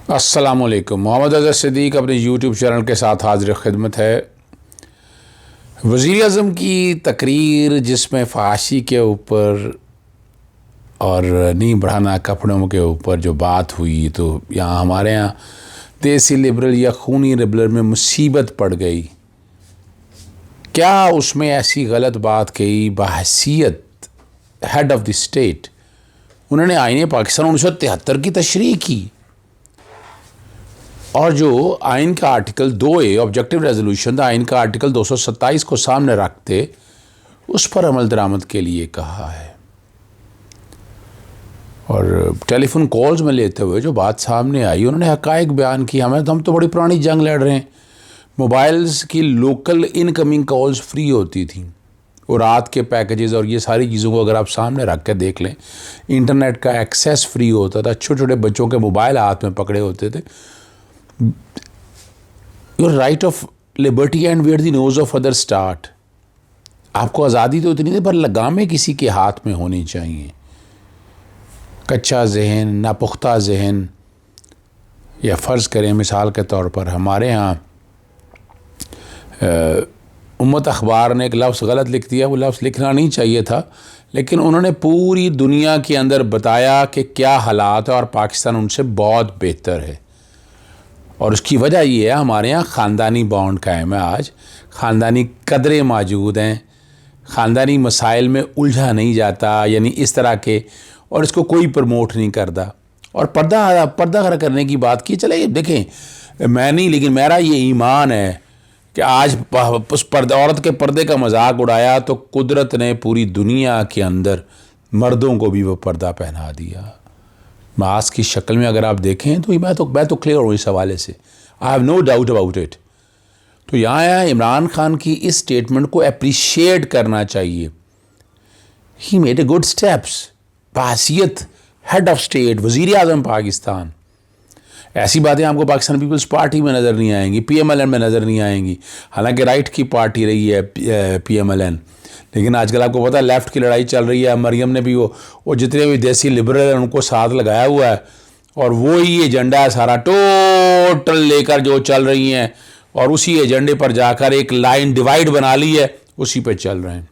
अस्सलामुअलैकुम। मोहम्मद अज़हर सिद्दीक़ अपने YouTube channel के साथ हाजिर खिदमत है। वज़ीर-ए-आज़म की तकरीर जिसमें फ़ाशी के ऊपर और नीम बढ़ाना कपड़ों के ऊपर जो बात हुई, तो यहाँ हमारे यहाँ देसी लिबरल या खूनी लिबरल में मुसीबत पड़ गई। क्या उसमें ऐसी गलत बात कही बहैसियत हेड ऑफ़ द स्टेट? उन्होंने आईन पाकिस्तान 1973 की तशरीह की और जो आइन का आर्टिकल 2A ऑब्जेक्टिव रेजोल्यूशन था, आइन का आर्टिकल 227 को सामने रखते उस पर अमल दरामद के लिए कहा है। और टेलीफोन कॉल्स में लेते हुए जो बात सामने आई, उन्होंने हक़ाइक़ बयान की। हम तो बड़ी पुरानी जंग लड़ रहे हैं। मोबाइल्स की लोकल इनकमिंग कॉल्स फ्री होती थी और रात के पैकेजेस और ये सारी चीज़ों को अगर आप सामने रख के देख लें, इंटरनेट का एक्सेस फ्री होता था। छोटे छोटे बच्चों के मोबाइल हाथ में पकड़े होते थे। Your right of liberty and where the nose of other start. आपको आज़ादी तो इतनी थी, पर लगामें किसी के हाथ में होनी चाहिए। कच्चा जहन, नापुख्ता जहन, या फ़र्ज़ करें मिसाल के तौर पर हमारे यहाँ उम्मत अखबार ने एक लफ्ज़ गलत लिख दिया। वो लफ्ज़ लिखना नहीं चाहिए था, लेकिन उन्होंने पूरी दुनिया के अंदर बताया कि क्या हालात है और पाकिस्तान उनसे बहुत बेहतर है। और उसकी वजह ये है, हमारे यहाँ ख़ानदानी बॉन्ड कायम है। आज ख़ानदानी कदरें मौजूद हैं, ख़ानदानी मसाइल में उलझा नहीं जाता, यानी इस तरह के, और इसको कोई प्रमोट नहीं करता। और पर्दा करने की बात की, चले देखें, मैं नहीं, लेकिन मेरा ये ईमान है कि आज उस पर्दा, औरत के पर्दे का मजाक उड़ाया तो कुदरत ने पूरी दुनिया के अंदर मर्दों को भी वो पर्दा पहना दिया। मास्क की शक्ल में अगर आप देखें तो मैं तो क्लियर हूँ इस हवाले से। I have no doubt about it. तो यहाँ इमरान खान की इस स्टेटमेंट को अप्रिशिएट करना चाहिए। He made a good steps. बहैसियत हेड ऑफ स्टेट, वज़ीर आज़म पाकिस्तान। ऐसी बातें आपको पाकिस्तान पीपल्स पार्टी में नज़र नहीं आएंगी, PMLN में नज़र नहीं आएंगी। हालांकि राइट की पार्टी रही है PMLN, लेकिन आजकल आपको पता है लेफ़्ट की लड़ाई चल रही है। मरियम ने भी वो जितने भी देसी लिबरल हैं उनको साथ लगाया हुआ है, और वही एजेंडा है सारा टोटल लेकर जो चल रही हैं, और उसी एजेंडे पर जाकर एक लाइन डिवाइड बना ली है, उसी पर चल रहे हैं।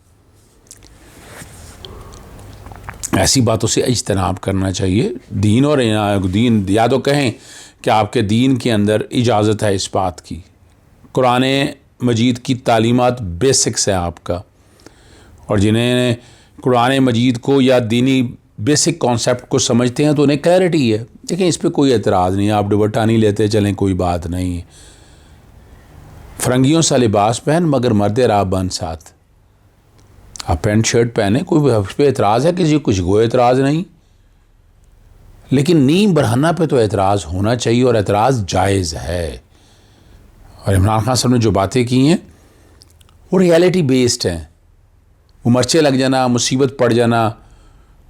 ऐसी बातों से इज्तनाब करना चाहिए। दीन और दीन, या तो कहें कि आपके दीन के अंदर इजाज़त है इस बात की। कुरान मजीद की तालीमात बेसिक्स है आपका, और जिन्हें कुरान मजीद को या दीनी बेसिक कॉन्सेप्ट को समझते हैं तो उन्हें क्लैरिटी है। देखिए, इस पर कोई एतराज़ नहीं है। आप दुपट्टा नहीं लेते चलें, कोई बात नहीं। फ़रंगियों सा लिबास पहन मगर मर्द राह बन साथ। आप पैंट शर्ट पहने, कोई उस पर एतराज़ है किसी कुछ को एतराज़ नहीं, लेकिन नीम बढ़ाना पे तो एतराज़ होना चाहिए, और एतराज़ जायज़ है। और इमरान खान साहब ने जो बातें की हैं वो रियलिटी बेस्ड हैं। वो मर्चे लग जाना, मुसीबत पड़ जाना,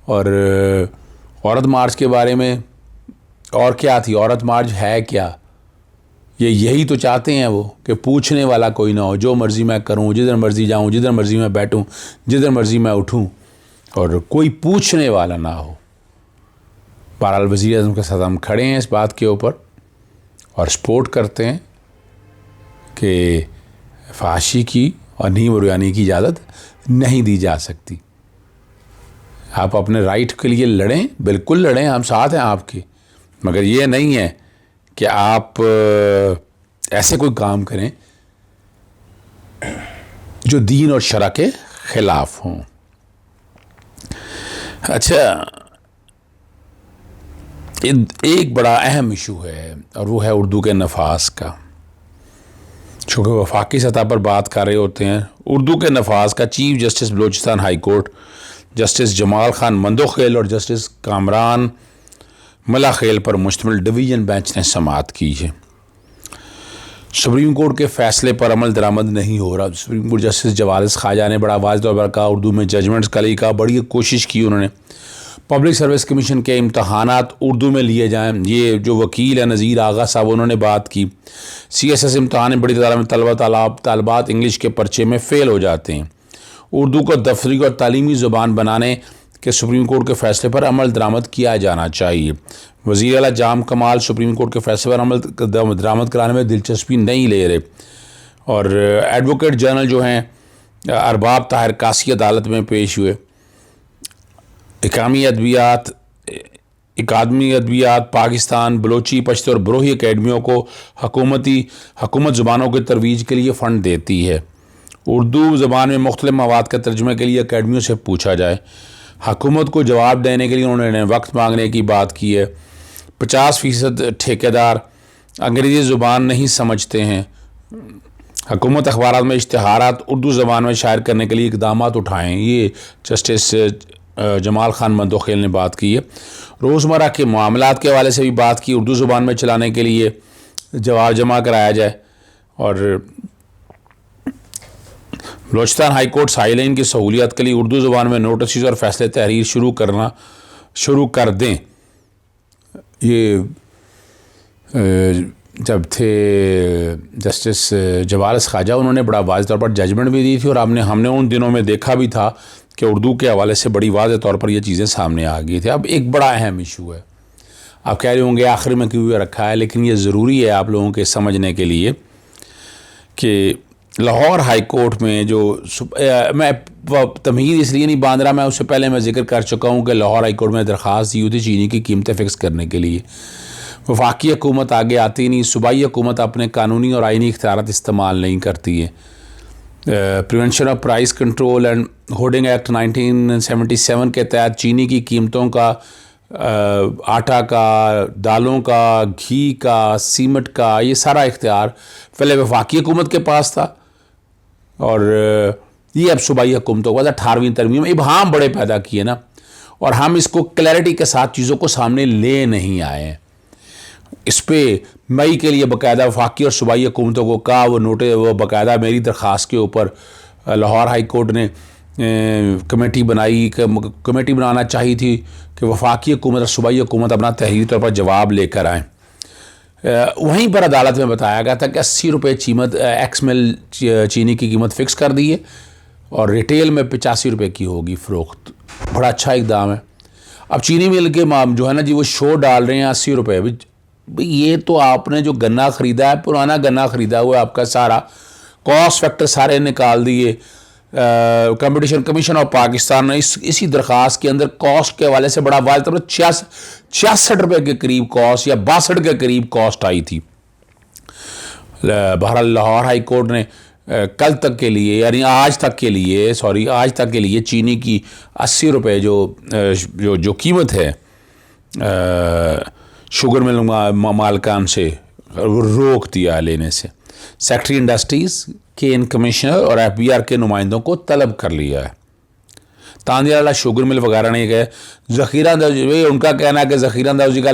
और औरत मार्च के बारे में, और क्या थी औरत मार्च है क्या, यही तो चाहते हैं वो कि पूछने वाला कोई ना हो, जो मर्ज़ी मैं करूं, जिधर मर्ज़ी जाऊं, जिधर मर्ज़ी मैं बैठूं, जिधर मर्ज़ी मैं उठूं, और कोई पूछने वाला ना हो। बहरहाल वज़ीर आज़म के साथ हम खड़े हैं इस बात के ऊपर, और सपोर्ट करते हैं कि फाशी की और नीम उड़ाने की इजाज़त नहीं दी जा सकती। आप अपने राइट के लिए लड़ें, बिल्कुल लड़ें, हम साथ हैं आपके, मगर ये नहीं है कि आप ऐसे कोई काम करें जो दीन और शरा के ख़िलाफ़ हों। अच्छा, एक बड़ा अहम इशू है, और वो है उर्दू के नफाज का। चूँकि वफाकी सतह पर बात कर रहे होते हैं, उर्दू के नफाज का chief justice Balochistan high court justice Jamal Khan Mandokhel और जस्टिस कामरान मलाखेल पर मुश्तमिल डिवीज़न बेंच ने समाअत की है। सुप्रीम कोर्ट के फ़ैसले पर अमल दरामद नहीं हो रहा। सुप्रीम कोर्ट जस्टिस जवालिस ख्वाजा ने बड़ा वाज़ तौर पर कहा, उर्दू में जजमेंट्स का लिए कहा, बड़ी कोशिश की उन्होंने पब्लिक सर्विस कमीशन के इम्तहानात उर्दू में लिए जाएँ। ये जो वकील है नज़ीर आगा साहब, उन्होंने बात की। CSS इम्तहान में बड़ी तादाद में तालबात इंग्लिश के पर्चे में फ़ेल हो जाते हैं। उर्दू को दफ्तरी और तालीमी ज़ुबान बनाने कि सुप्रीम कोर्ट के फैसले पर अमल दरामद किया जाना चाहिए। वज़ीर आला जाम कमाल सुप्रीम कोर्ट के फैसले पर अमल दरामद कराने में दिलचस्पी नहीं ले रहे। और एडवोकेट जनरल जो हैं अरबाब ताहिर कासी अदालत में पेश हुए। अकादमी अदबियात पाकिस्तान बलोची पश्तो और बरोही अकेडमियों को हुकूमत ज़ुबानों के तरवीज के लिए फ़ंड देती है। उर्दू ज़बान में मुख्तलिफ़ मवाद के तर्जुमे के लिए अकेडमियों से पूछा जाए। हुकूमत को जवाब देने के लिए उन्होंने वक्त मांगने की बात की है। 50% ठेकेदार अंग्रेज़ी ज़ुबान नहीं समझते हैं। हुकूमत अखबारात में इश्तिहारात उर्दू ज़बान में शायर करने के लिए इक़दाम उठाएँ। ये जस्टिस जमाल खान मंदोखेल ने बात की है। रोज़मर्रा के मामलात के हवाले से भी बात की, उर्दू ज़ुबान में चलाने के लिए जवाब जमा कराया जाए। और बलोचिस्तान हाई कोर्ट साइलिन की सहूलियत के लिए उर्दू ज़ुबान में नोटिस और फैसले तहरीर शुरू कर दें। ये जब थे जस्टिस जवारस ख्वाजा, उन्होंने बड़ा वाज़ेह तौर पर जजमेंट भी दी थी और हमने उन दिनों में देखा भी था कि उर्दू के हवाले से बड़ी वाज़ेह तौर पर ये चीज़ें सामने आ गई थी। अब एक बड़ा अहम इशू है, आप कह रहे होंगे आखिर में क्यों रखा है, लेकिन ये ज़रूरी है आप लोगों के समझने के लिए कि लाहौर हाई कोर्ट में जो मैं तमहीद इसलिए नहीं बांध रहा, मैं उससे पहले मैं जिक्र कर चुका हूँ कि लाहौर हाई कोर्ट में दरख्वास्त दी हुई थी चीनी की कीमतें फ़िक्स करने के लिए। वफाकी हुकूमत आगे आती नहीं, सूबाई हुकूमत अपने कानूनी और आइनी इख्तियारात इस्तेमाल नहीं करती है। Prevention of price control and hoarding act 1977 के तहत चीनी की कीमतों का, आटा का, दालों का, घी का, सीमेंट का, ये सारा इख्तियार पहले वफाकी हुकूमत के पास था और ये अब सूबाई हुकूमतों के बाद 18वीं तरमीम में इबहाम बड़े पैदा किए ना, और हम इसको क्लैरिटी के साथ चीज़ों को सामने ले नहीं आए हैं। इस पर मई के लिए बाकायदा वफाकी और सूबाई हुकूमतों को कहा, वो बाकायदा मेरी दरख्वास्त के ऊपर लाहौर हाई कोर्ट ने कमेटी बनाना चाहिए थी कि वफाकी हुकूमत और सूबाई हुकूमत अपना तहरीरी तौर पर जवाब लेकर आएँ। वहीं पर अदालत में बताया गया था कि 80 रुपये कीमत एक्स मिल चीनी की कीमत फ़िक्स कर दी है और रिटेल में 85 रुपये की होगी फ़रोख्त। बड़ा अच्छा इक़दाम है। अब चीनी मिल के जो है ना जी, वो शो डाल रहे हैं 80 रुपये। भाई ये तो आपने जो गन्ना ख़रीदा है, पुराना गन्ना ख़रीदा हुआ है, आपका सारा कॉस्ट फैक्टर सारे निकाल दिए। कंपटीशन कमीशन ऑफ पाकिस्तान ने इसी दरख्वास्त के अंदर कॉस्ट के हवाले से बड़ा वाज़ेह तौर पर 66 रुपये के करीब कॉस्ट या 62 के करीब कॉस्ट आई थी। बहरहाल लाहौर हाई कोर्ट ने कल तक के लिए, यानी आज तक के लिए चीनी की 80 रुपये जो कीमत है शुगर मिल मालकान से रोक दिया लेने से। सेक्रेटरी इंडस्ट्रीज़ के इन कमिश्नर और FBR के नुमाइंदों को तलब कर लिया है। तांदिया वाला शुगर मिल वगैरह नहीं गए, ज़ख़ीरा अंदाज़ी, उनका कहना है कि ज़ख़ीरा अंदाज़ी का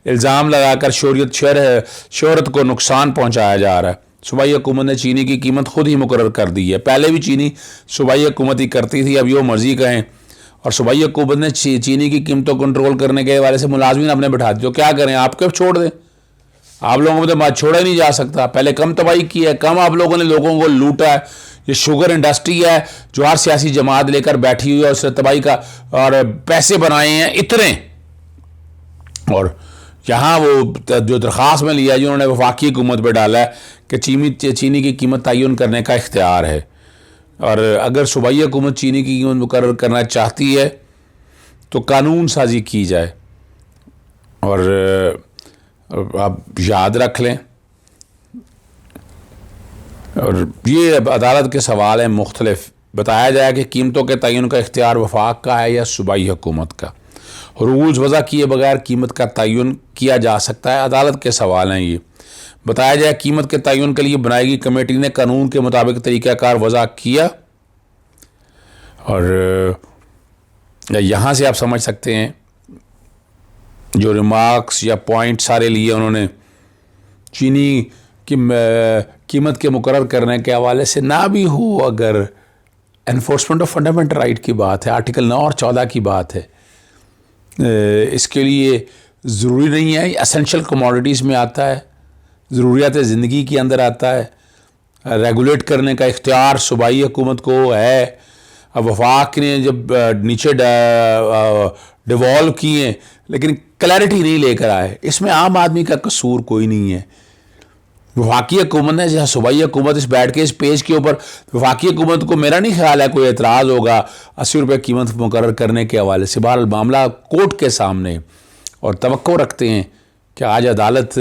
इल्ज़ाम लगाकर शोहरत को नुकसान पहुँचाया जा रहा है। सूबाई हुकूमत ने चीनी की कीमत खुद ही मुकर्रर कर दी है। पहले भी चीनी सूबाई हुकूमत ही करती थी, अब यो मर्ज़ी कहें। और सूबाई हुकूमत ने चीनी की कीमतों को कंट्रोल करने के हवाले से मुलाजमीन अपने बैठा दी। तो क्या करें, आपके छोड़ दें? आप लोगों को तो बात छोड़ा नहीं जा सकता। पहले कम तबाही की है, कम आप लोगों ने लोगों को लूटा है। ये शुगर इंडस्ट्री है जो हर सियासी जमात लेकर बैठी हुई है, उससे तबाही का और पैसे बनाए हैं इतने। और यहाँ वो जो दरख्वास्त में लिया है, जिन्होंने वफाकी हुकूमत पर डाला है कि चीनी की कीमत तयन करने का इख्तियार है। और अगर सूबाई हुकूमत चीनी की कीमत मुकर्रर करना चाहती है तो कानून साजी की जाए। और आप याद रख लें, और ये अदालत के सवाल हैं मुख्तलिफ। बताया जाए कि कीमतों के तयन का इख्तियार वफाक का है या सूबाई हुकूमत का। रूल्स वज़ा किए बगैर कीमत का तयन किया जा सकता है, अदालत के सवाल हैं ये। बताया जाए कीमत के तयन के लिए बनाई गई कमेटी ने कानून के मुताबिक तरीक़ाकार वज़ा किया। और यहाँ से आप समझ सकते हैं जो रिमार्क्स या पॉइंट सारे लिए उन्होंने चीनी की कीमत के मुकर्रर करने के हवाले से ना भी हो, अगर एनफोर्समेंट ऑफ फंडामेंटल राइट की बात है, आर्टिकल 9 और 14 की बात है, इसके लिए ज़रूरी नहीं है। एसेंशियल कमोडिटीज़ में आता है, ज़रूरियात ज़िंदगी के अंदर आता है। रेगुलेट करने का इख्तियार सूबाई हुकूमत को है। अब वफाक ने जब नीचे डिवॉल्व किए लेकिन क्लैरिटी नहीं लेकर आए, इसमें आम आदमी का कसूर कोई नहीं है। वफाकी हुकूमत ने, जहाँ सूबाई हुकूमत इस बैठ के इस पेज के ऊपर, वफाकी हुकूमत को मेरा नहीं ख्याल है कोई एतराज़ होगा 80 रुपये कीमत मुकर्रर करने के हवाले से। बहरहाल मामला कोर्ट के सामने, और तवक्को रखते हैं कि आज अदालत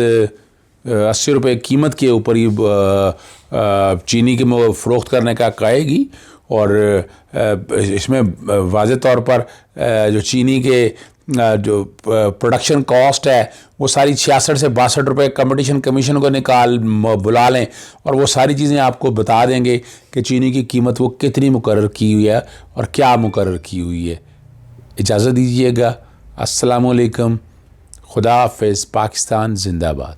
80 रुपये कीमत के ऊपर ही चीनी के फ़रोख्त करने का कहेगी। और इसमें वाज़े तौर पर जो चीनी के जो प्रोडक्शन कॉस्ट है वो सारी 66 से 62 रुपये कंपटीशन कमीशन को बुला लें और वो सारी चीज़ें आपको बता देंगे कि चीनी की कीमत वो कितनी मुकर्रर की हुई है और क्या मुकर्रर की हुई है। इजाज़त दीजिएगा। अस्सलामु अलैकुम। खुदा हाफ़िज़। पाकिस्तान जिंदाबाद।